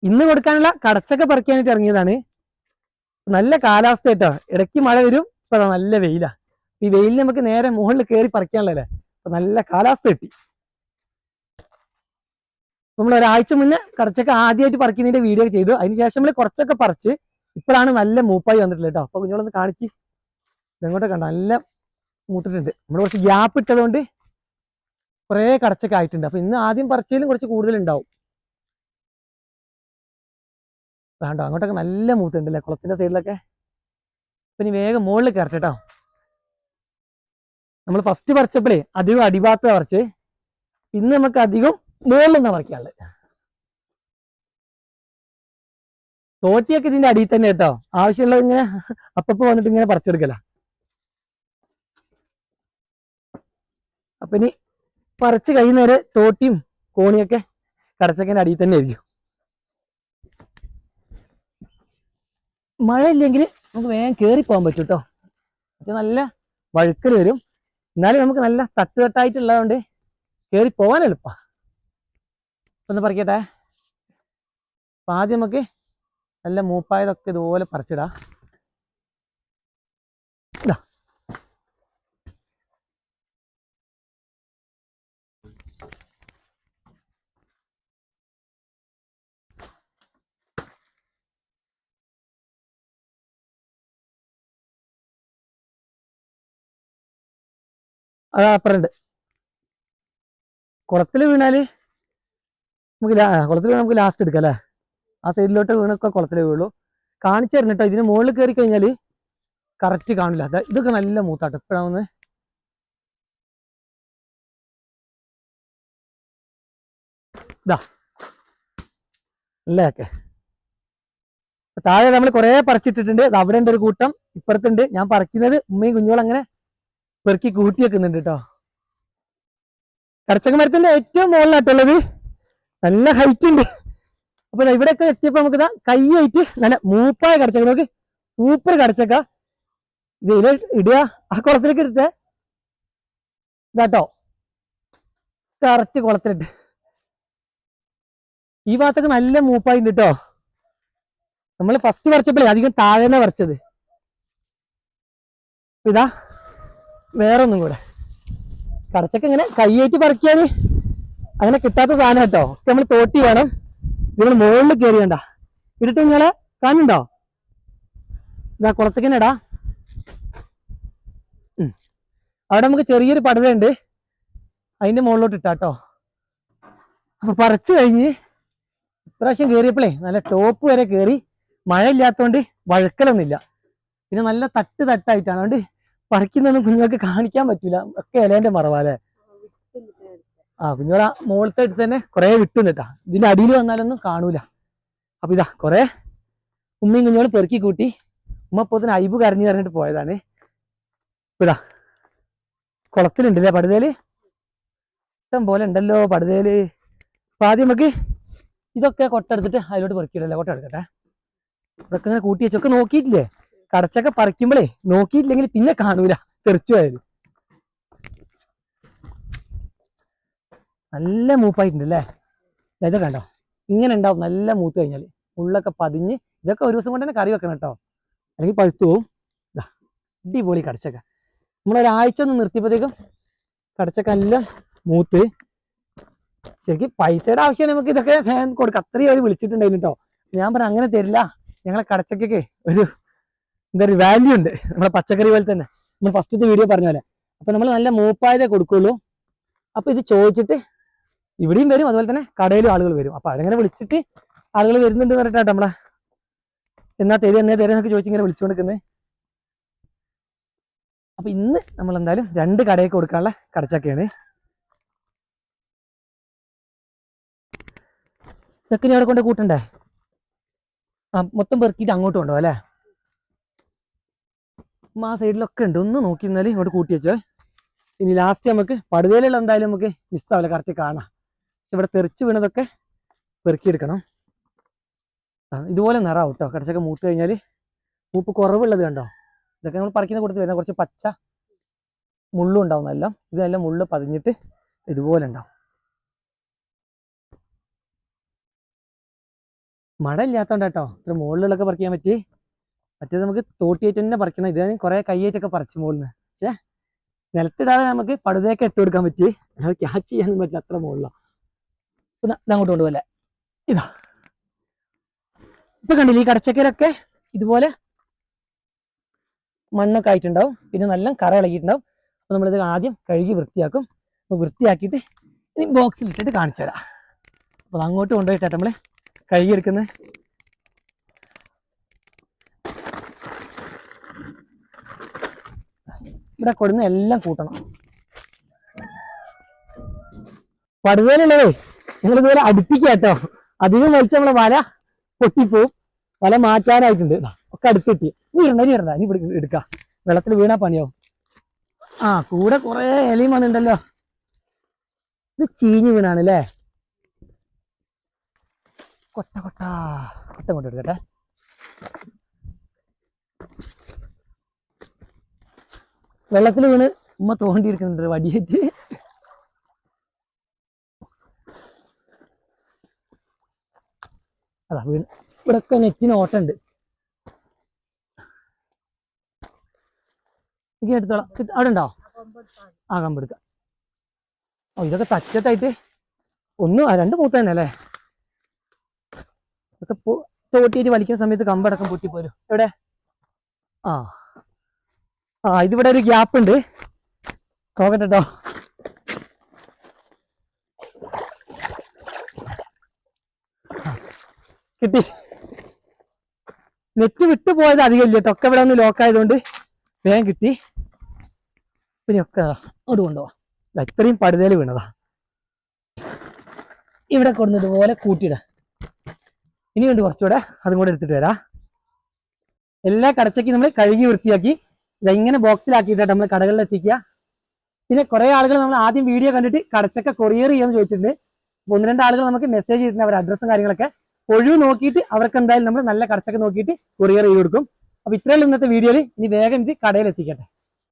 ഇന്ന് കൊടുക്കാനുള്ള കടച്ചക്ക പറിക്കാനായിട്ട് ഇറങ്ങിയതാണ്. നല്ല കാലാവസ്ഥ കേട്ടോ, ഇടയ്ക്ക് മഴ വരും, ഇപ്പൊ നല്ല വെയിലാ. ഈ വെയിലിന് നമുക്ക് നേരെ മുകളിൽ കയറി പറിക്കാനുള്ളല്ലേ, അപ്പൊ നല്ല കാലാവസ്ഥ കിട്ടി. നമ്മൾ ഒരാഴ്ച മുന്നേ കടച്ചക്ക ആദ്യമായിട്ട് പറിക്കുന്നതിന്റെ വീഡിയോ ചെയ്തു. അതിനുശേഷം നമ്മൾ കുറച്ചൊക്കെ പറിച്ച് ഇപ്പോഴാണ് നല്ല മൂപ്പായി വന്നിട്ടുള്ളത് കേട്ടോ. അപ്പൊ കുഞ്ഞോളൊന്ന് കാണിച്ച്, ഇങ്ങോട്ട് കണ്ടോ നല്ല മൂത്തിട്ടുണ്ട്. നമ്മൾ കുറച്ച് ഗ്യാപ്പ് ഇട്ടതുകൊണ്ട് കുറേ കടച്ചക്ക ആയിട്ടുണ്ട്. അപ്പൊ ഇന്ന് ആദ്യം പറിച്ചതിലും കുറച്ച് കൂടുതൽ ഉണ്ടാവും. വേണ്ടോ, അങ്ങോട്ടൊക്കെ നല്ല മൂത്തുണ്ട് അല്ലേ, കുളത്തിന്റെ സൈഡിലൊക്കെ. അപ്പൊ ഇനി വേഗം മുകളിൽ കയറട്ടെ കേട്ടോ. നമ്മൾ ഫസ്റ്റ് പറിച്ചപ്പോഴേ അധികം അടിഭാഗത്ത് പറിച്ച്, ഇന്ന് നമുക്ക് അധികം മുകളിൽ നിന്നാണ് പറിക്കാനുള്ളത്. തോട്ടിയൊക്കെ ഇതിന്റെ അടിയിൽ തന്നെ കേട്ടോ, ആവശ്യമുള്ളത് ഇങ്ങനെ അപ്പപ്പോ വന്നിട്ട് ഇങ്ങനെ പറിച്ചെടുക്കല. അപ്പൊ ഇനി പറിച്ച് കഴിയുന്നേരെ തോട്ടിയും കോണിയൊക്കെ കടച്ചക്കന്റെ അടിയിൽ തന്നെ ആയിരിക്കും. മഴ ഇല്ലെങ്കിൽ നമുക്ക് വേഗം കയറി പോകാൻ പറ്റും കേട്ടോ. അത് നല്ല വഴുക്കൽ വരും, എന്നാലും നമുക്ക് നല്ല തട്ടുതട്ടായിട്ടുള്ളതുകൊണ്ട് കയറി പോകാൻ എളുപ്പാ. ഒന്ന് പറിക്കട്ടെ. അപ്പൊ ആദ്യം നമുക്ക് നല്ല മൂപ്പായതൊക്കെ ഇതുപോലെ പറിച്ചിടാം. അതാ അപ്പുറമുണ്ട്. കുളത്തിൽ വീണാല് നമുക്ക് കുളത്തിൽ വീണാൽ നമുക്ക് ലാസ്റ്റ് എടുക്കാം അല്ലേ. ആ സൈഡിലോട്ട് വീണൊക്കെ കുളത്തിലേ വീഴുള്ളൂ. കാണിച്ചു തരണം കേട്ടോ. ഇതിന് മുകളിൽ കയറി കഴിഞ്ഞാല് കറക്റ്റ് കാണില്ല. ഇതൊക്കെ നല്ല മൂത്താട്ടോ എപ്പോഴാവുന്നത്. ഇതാ അല്ലേ. താഴെ നമ്മൾ കുറെ പറിച്ചിട്ടിട്ടുണ്ട്. അത് അവിടെ ഉണ്ട് ഒരു കൂട്ടം, ഇപ്പുറത്തുണ്ട്. ഞാൻ പറിക്കുന്നത് ഉമ്മയും കുഞ്ഞോളം അങ്ങനെ പെറുക്കി കൂട്ടി വെക്കുന്നുണ്ട് കേട്ടോ. കടച്ചക്ക മരത്തിന്റെ ഏറ്റവും മുകളിലായിട്ടുള്ളത്, നല്ല ഹൈറ്റ് ഉണ്ട്. അപ്പൊ ഇവിടെയൊക്കെ എത്തിയപ്പോ നമുക്ക് ഇതാ കൈയായിട്ട് നല്ല മൂപ്പായ കടച്ചക്ക, നോക്ക് സൂപ്പർ കടച്ചക്ക. ഇത് ഇതിൽ ഇടുക, ആ കുളത്തിലേക്ക് ഇട്ടേ ഇതാട്ടോ, കറക്റ്റ് കുളത്തിലിട്ട്. ഈ ഭാഗത്തൊക്കെ നല്ല മൂപ്പായിണ്ട് കേട്ടോ. നമ്മൾ ഫസ്റ്റ് പറിച്ചപ്പോഴേ അധികം താഴെ പറിച്ചത്. ഇതാ വേറൊന്നും കൂടെ കടച്ചക്ക ഇങ്ങനെ കൈയായിട്ട് പറിക്കാന് അങ്ങനെ കിട്ടാത്ത സാധനം കേട്ടോ. നമ്മൾ തോട്ടി വേണം. നിങ്ങൾ മുകളിൽ കയറി വേണ്ട ഇട്ടിട്ട് നിങ്ങളെ കാണുന്നുണ്ടോ, ഇതാ കുളത്തേക്ക് ഇടാ. അവിടെ നമുക്ക് ചെറിയൊരു പടവയുണ്ട്, അതിന്റെ മുകളിലോട്ട് ഇട്ടാട്ടോ. അപ്പൊ പറിച്ചു കഴിഞ്ഞ് ഇപ്രാവശ്യം കയറിയപ്പോഴേ നല്ല ടോപ്പ് വരെ കയറി. മഴ ഇല്ലാത്തതുകൊണ്ട് വഴുക്കലൊന്നുമില്ല, പിന്നെ നല്ല തട്ടായിട്ടാണ്. അതുകൊണ്ട് പറിക്കുന്നൊന്നും കുഞ്ഞുങ്ങൾക്ക് കാണിക്കാൻ പറ്റൂല, ഒക്കെ ഇലേന്റെ മറവാല്ലേ. കുഞ്ഞോള മുകളിലത്തെ അടുത്ത് തന്നെ കുറെ വിട്ടുന്നിട്ടാ, ഇതിന്റെ അടിയിൽ വന്നാലൊന്നും കാണൂല. അപ്പൊ ഇതാ കുറെ ഉമ്മയും കുഞ്ഞോളും പെറുക്കി കൂട്ടി. ഉമ്മ ഇപ്പൊ തന്നെ ഐബ് കരഞ്ഞു പറഞ്ഞിട്ട് പോയതാണ്. ഇതാ കുളത്തിലുണ്ടല്ലേ പടുതേല്, ഇഷ്ടം പോലെ ഉണ്ടല്ലോ പടുതേല്. അപ്പൊ ആദ്യം നമുക്ക് ഇതൊക്കെ കൊട്ടെടുത്തിട്ട് അതിലോട്ട് പെറുക്കിയിടല്ലേ. കൊട്ട എടുക്കട്ടെ. ഇതൊക്കെ ഇങ്ങനെ കൂട്ടി വെച്ചൊക്കെ നോക്കിയിട്ടില്ലേ, കടച്ചൊക്കെ പറിക്കുമ്പോഴേ നോക്കിയിട്ടില്ലെങ്കിൽ പിന്നെ കാണൂല, തെറിച്ചു പോയത്. നല്ല മൂപ്പായിട്ടുണ്ട് അല്ലേ. ഇതൊക്കെ കണ്ടോ, ഇങ്ങനെ ഉണ്ടാവും നല്ല മൂത്ത് കഴിഞ്ഞാൽ, ഉള്ളൊക്കെ പതിഞ്ഞ്. ഇതൊക്കെ ഒരു ദിവസം കൊണ്ട് തന്നെ കറി വെക്കണം കേട്ടോ, അല്ലെങ്കിൽ പഴുത്തു പോവും. അടിപൊളി കടച്ചക്ക. നമ്മളൊരാഴ്ച ഒന്ന് നിർത്തിയപ്പോഴത്തേക്കും കടച്ചക്ക എല്ലാം മൂത്ത്. ശരിക്കും പൈസയുടെ ആവശ്യം നമുക്ക് ഇതൊക്കെ ഫാൻ കൊടുക്കാം, അത്രയും അവർ വിളിച്ചിട്ടുണ്ടായിരുന്നു കേട്ടോ. ഞാൻ പറഞ്ഞ അങ്ങനെ തരില്ല, ഞങ്ങളെ കടച്ചക്കൊക്കെ ഒരു എന്താ പറയുക വാല്യൂ ഉണ്ട്, നമ്മളെ പച്ചക്കറി പോലെ തന്നെ. നമ്മൾ ഫസ്റ്റത്തെ വീഡിയോ പറഞ്ഞ പോലെ. അപ്പൊ നമ്മൾ നല്ല മൂപ്പായതേ കൊടുക്കുള്ളൂ. അപ്പൊ ഇത് ചോദിച്ചിട്ട് ഇവിടെയും വരും, അതുപോലെ തന്നെ കടയിലും ആളുകൾ വരും. അപ്പൊ അതങ്ങനെ വിളിച്ചിട്ട് ആളുകൾ വരുന്നുണ്ട് പറഞ്ഞിട്ടാട്ടോ നമ്മളെ എന്നാ തരും എന്നൊക്കെ ചോദിച്ചിങ്ങനെ വിളിച്ചുകൊണ്ടിരിക്കുന്നത്. അപ്പൊ ഇന്ന് നമ്മൾ എന്തായാലും 2 കടയൊക്കെ കൊടുക്കാനുള്ള കടച്ചക്കയാണ്. ഇതൊക്കെ ഇനി അവിടെ കൊണ്ട് കൂട്ടണ്ടേ. മൊത്തം പെറുക്കിയിട്ട് അങ്ങോട്ട് കൊണ്ടുപോകാം അല്ലേ. ആ സൈഡിലൊക്കെ ഉണ്ട്, ഒന്ന് നോക്കി നിന്നാലും ഇങ്ങോട്ട് കൂട്ടി വെച്ചോ. ഇനി ലാസ്റ്റ് നമുക്ക് പടുതയിലുള്ള എന്തായാലും നമുക്ക് മിസ്സാവില്ല, കറക്റ്റ് കാണാം. ഇവിടെ തെറിച്ച് വീണതൊക്കെ പെറുക്കിയെടുക്കണം. ഇതുപോലെ നിറാവും കേട്ടോ കടച്ചക്ക മൂത്ത് കഴിഞ്ഞാൽ. മൂപ്പ് കുറവുള്ളത് കണ്ടോ, ഇതൊക്കെ നമ്മൾ പറിക്കുന്ന കൊടുത്ത് വരുന്ന കുറച്ച് പച്ച മുള്ളും ഉണ്ടാവും. എല്ലാം ഇതെല്ലാം മുള്ള് പതിഞ്ഞിട്ട് ഇതുപോലെ ഉണ്ടാവും. മഴ ഇല്ലാത്തോണ്ട് കേട്ടോ ഇത്ര മുകളിലൊക്കെ പറിക്കാൻ പറ്റി. മറ്റേത് നമുക്ക് തോട്ടിയേറ്റ് തന്നെ പറിക്കണം. ഇത് കുറെ കയ്യേറ്റൊക്കെ പറിച്ചു മുകളിൽ. പക്ഷെ നിലത്തിടാതെ നമുക്ക് പടുതയൊക്കെ ഇട്ട് കൊടുക്കാൻ പറ്റി. അത് ക്യാച്ച് ചെയ്യാനും പറ്റില്ല, അത്ര മുകളിലാണ്. അങ്ങോട്ട് കൊണ്ടുപോലെ ഇതാ ഇപ്പൊ കണ്ടില്ല, ഈ കടച്ചക്കയിലൊക്കെ ഇതുപോലെ മണ്ണൊക്കെ ആയിട്ടുണ്ടാവും. പിന്നെ നല്ല കറ ഇളകിയിട്ടുണ്ടാവും. അപ്പൊ നമ്മളിത് ആദ്യം കഴുകി വൃത്തിയാക്കും. അപ്പൊ വൃത്തിയാക്കിയിട്ട് ഇനി ബോക്സിൽ ഇട്ടിട്ട് കാണിച്ചു തരാം. അപ്പൊ അങ്ങോട്ട് കൊണ്ടുപോയിട്ടാ നമ്മള് കഴുകിയെടുക്കുന്നത്. ഇവിടെ കൊടുന്ന് എല്ലാം കൂട്ടണം. പടുവേലുള്ളതേ ഞങ്ങളിതുപോലെ അടുപ്പിക്കുക കേട്ടോ. അധികം വലിച്ച നമ്മളെ വല പൊട്ടിപ്പോവും. വല മാറ്റാനായിട്ടുണ്ട്. ഒക്കെ അടുത്തെത്തി. നീ ഇടണ്ട നീ എടുക്ക, വെള്ളത്തിൽ വീണാ പണിയാവും. ആ കൂടെ കുറെ ഇലയും മണ്ണുണ്ടല്ലോ. ഇത് ചീഞ്ഞ് വീണാണ് അല്ലേ. കൊട്ട കൊട്ട കൊട്ട കൊണ്ട് എടുക്കട്ടെ. വെള്ളത്തിൽ വീണ് ഉമ്മ തോണ്ടിയിരിക്കുന്നുണ്ട് വടിയേറ്റ്. അതാ വീണ്. ഇവിടെ ഒക്കെ നെറ്റിന് ഓട്ടുണ്ട്. എടുത്തോളാം. അവിടെ ഉണ്ടോ? ആ കമ്പെടുക്കാം. ഓ ഇതൊക്കെ തച്ചത്തായിട്ട് ഒന്ന് രണ്ട് മൂത്ത തന്നെ അല്ലേ. ഇതൊക്കെ തോട്ടിയിട്ട് വലിക്കുന്ന സമയത്ത് കമ്പടക്കം പൊട്ടിപ്പോരും. എവിടെ? ആ ആ ഇതിവിടെ ഒരു ഗ്യാപ്പ് ഉണ്ട്. നോക്കട്ടെട്ടോ. കിട്ടി. നെറ്റ് വിട്ടു പോയത് അധികം ഇല്ല കേട്ടോ. ഒക്കെ ഇവിടെ ഒന്ന് ലോക്കായതുകൊണ്ട് വേഗം കിട്ടി. പിന്നെ ഒക്കെ അങ്ങോട്ട് കൊണ്ടുപോവാ. ഇത്രയും പടുതേല് വീണതാ. ഇവിടെ കൊടുന്നതുപോലെ കൂട്ടിയിടാം. ഇനിയുണ്ട് കുറച്ചുകൂടെ, അതും കൂടെ എടുത്തിട്ട് വരാം. എല്ലാ കടച്ചക്കും നമ്മൾ കഴുകി വൃത്തിയാക്കി ഇതെങ്ങനെ ബോക്സിലാക്കിയിട്ടാണ് നമ്മൾ കടകളിൽ എത്തിക്കുക. പിന്നെ കുറെ ആളുകൾ നമ്മൾ ആദ്യം വീഡിയോ കണ്ടിട്ട് കടച്ചക്ക കൊറിയർ ചെയ്യാന്ന് ചോദിച്ചിട്ടുണ്ട്. ഒന്ന് രണ്ട് ആളുകൾ നമുക്ക് മെസ്സേജ് ചെയ്തിട്ടുണ്ട് അവരുടെ അഡ്രസ്സും കാര്യങ്ങളൊക്കെ. ഒഴിവ് നോക്കിയിട്ട് അവർക്ക് എന്തായാലും നമ്മൾ നല്ല കടച്ചക്ക നോക്കിയിട്ട് കൊറിയർ ചെയ്ത് കൊടുക്കും. അപ്പൊ ഇത്രയുള്ള ഇന്നത്തെ വീഡിയോയിൽ. ഇനി വേഗം ഇത് കടയിൽ എത്തിക്കട്ടെ.